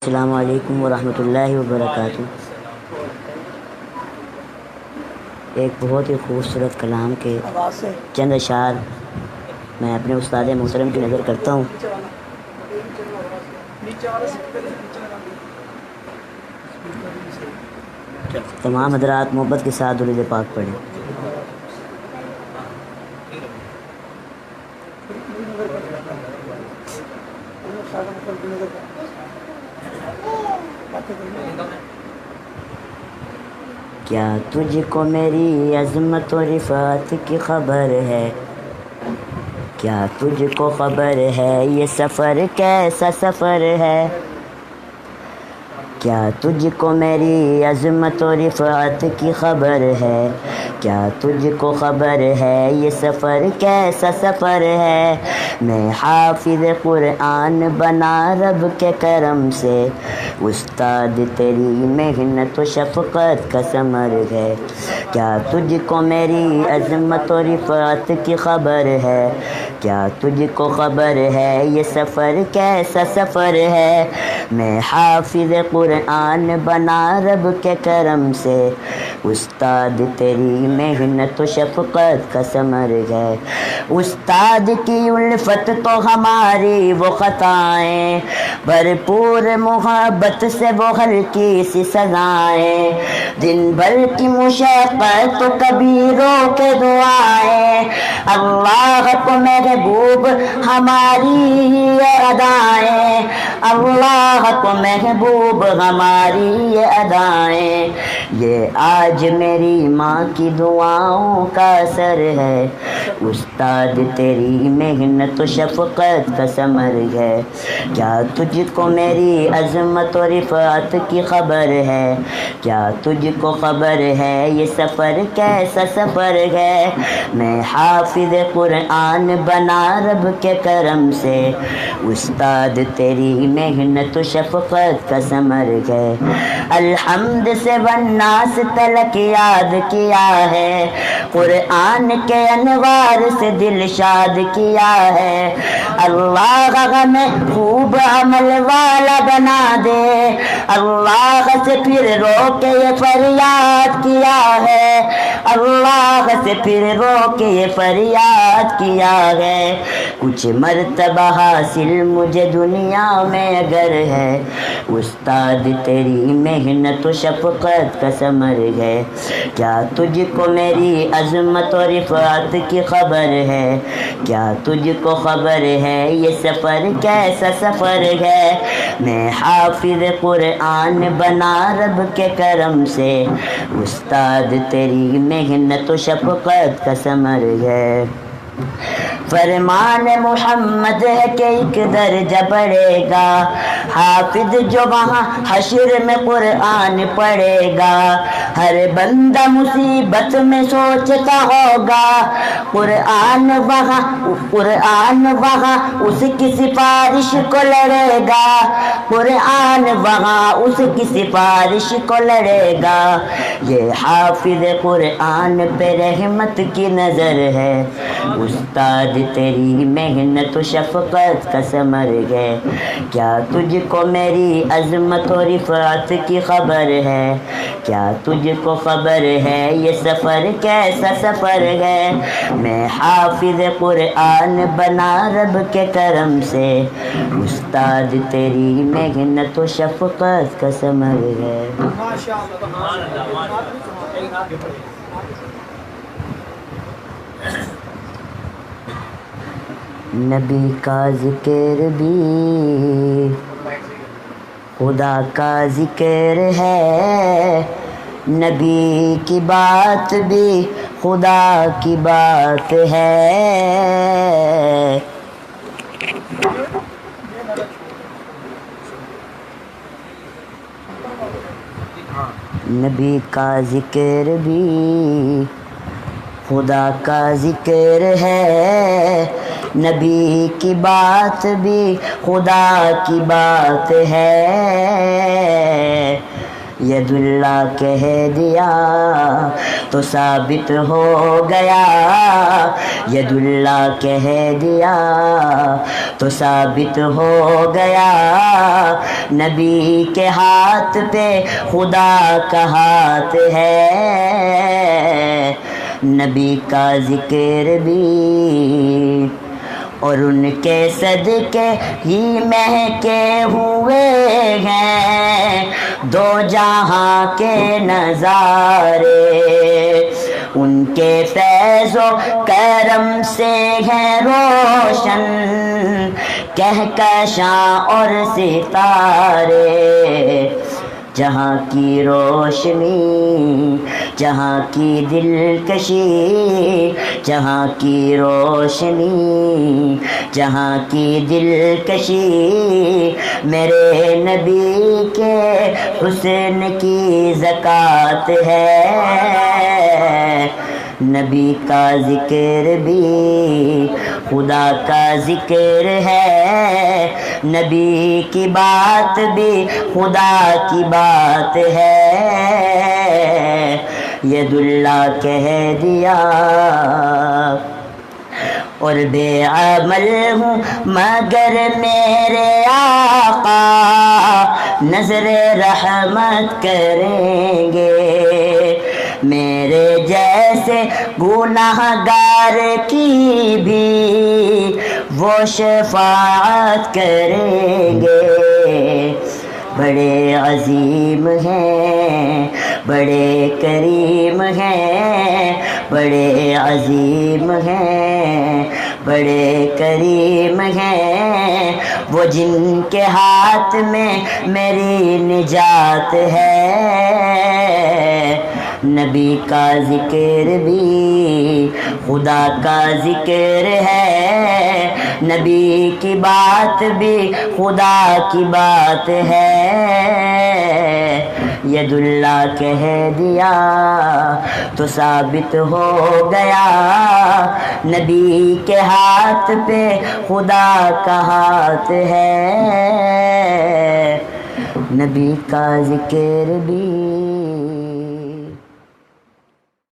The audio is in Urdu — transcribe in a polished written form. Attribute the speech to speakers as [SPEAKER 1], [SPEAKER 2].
[SPEAKER 1] السلام علیکم ورحمۃ اللہ وبرکاتہ۔ ایک بہت ہی خوبصورت کلام کے چند اشعار میں اپنے استاد محترم کی نظر کرتا ہوں۔ تمام حضرات محبت کے ساتھ درود پاک پڑھیں۔ کیا تجھ کو میری عظمت و رفعت کی خبر ہے؟ کیا تجھ کو خبر ہے یہ سفر کیسا سفر ہے؟ کیا تجھ کو میری عظمت و رفعت کی خبر ہے؟ کیا تجھ کو خبر ہے یہ سفر کیسا سفر ہے؟ میں حافظ قرآن بنا رب کے کرم سے، استاد تیری محنت و شفقت کا ثمر ہے۔ کیا تجھ کو میری عظمت و رفعت کی خبر ہے؟ کیا تجھ کو خبر ہے یہ سفر کیسا سفر ہے؟ میں حافظ قرآن بنا رب کے کرم سے، استاد تیری محنت و شفقت کا ثمر ہے۔ استاد کی الفت تو ہماری وہ خطائیں، بھرپور محبت سے وہ ہلکی سی سزائیں، دن بھر کی مشقت تو کبھی رو کے دعائیں، اللہ کو محبوب ہماری یہ ادائیں، اللہ کو محبوب ہماری یہ ادائیں، یہ آج میری ماں کی دعاؤں کا اثر ہے، استاد تیری محنت و شفقت کا ثمر ہے۔ کیا تجھ کو میری عظمت و رفعت کی خبر ہے؟ کیا تجھ کو خبر ہے یہ سفر کیسا سفر ہے؟ میں حافظ قرآن بنا رب کے کرم سے، استاد تیری محنت و شفقت کا ثمر ہے۔ الحمد سے والناس تلک یاد کیا ہے، قرآن کے انوار سے دل شاد کیا ہے، اللہ ہمیں خوب عمل والا بنا دے، اللہ سے پھر رو کے یہ فریاد کیا ہے، اللہ سے پھر رو کے یہ فریاد کیا ہے۔ کچھ مرتبہ حاصل مجھے دنیا میں اگر ہے، استاد تیری محنت و شفقت کا ثمر ہے۔ کیا تجھ کو میری عظمت و رفعت کی خبر ہے؟ کیا تجھ کو خبر ہے یہ سفر کیسا سفر ہے؟ میں حافظ قرآن بنا رب کے کرم سے، استاد تیری محنت و شفقت کا ثمر ہے۔ فرمان محمد ہے کہ ایک درجہ بڑھے گا، حافظ جو وہاں حشر میں قرآن پڑھے گا، ہر بندہ مصیبت میں سوچتا ہوگا، قرآن وہاں اس کی سفارش کو لڑے گا، قرآن وہاں اس کی سفارش کو لڑے گا۔ یہ حافظ قرآن پہ رحمت کی نظر ہے، استاد تیری محنت و شفقت کا ثمر ہے۔ کیا تجھ کو میری عظمت و رفعت کی خبر ہے؟ کیا تجھ کو خبر ہے یہ سفر کیسا سفر ہے؟ میں حافظ قرآن بنا رب کے کرم سے، استاد تیری محنت و شفقت کا ثمر ہے۔ نبی کا ذکر بھی خدا کا ذکر ہے، نبی کی بات بھی خدا کی بات ہے، نبی کا ذکر بھی خدا کا ذکر ہے، نبی کی بات بھی خدا کی بات ہے۔ ید اللہ کہہ دیا تو ثابت ہو گیا، ید اللہ کہہ دیا تو ثابت ہو گیا، نبی کے ہاتھ پہ خدا کا ہاتھ ہے، نبی کا ذکر بھی اور ان کے صدقے ہی مہکے ہوئے ہیں دو جہاں کے نظارے، ان کے فیض و کرم سے ہے روشن کہکشاں اور ستارے، جہاں کی روشنی جہاں کی دلکشی، جہاں کی روشنی جہاں کی دلکشی، میرے نبی کے حسن کی زکات ہے، نبی کا ذکر بھی خدا کا ذکر ہے، نبی کی بات بھی خدا کی بات ہے، ید اللہ کہہ دیا، اور بے عمل ہوں مگر میرے آقا نظر رحمت کریں گے، میرے جیسے گناہ گار کی بھی وہ شفاعت کریں گے، بڑے عظیم ہیں بڑے کریم ہیں، بڑے عظیم ہیں بڑے کریم ہیں، وہ جن کے ہاتھ میں میری نجات ہے، نبی کا ذکر بھی خدا کا ذکر ہے، نبی کی بات بھی خدا کی بات ہے، ید اللہ کہہ دیا تو ثابت ہو گیا، نبی کے ہاتھ پہ خدا کا ہاتھ ہے، نبی کا ذکر بھی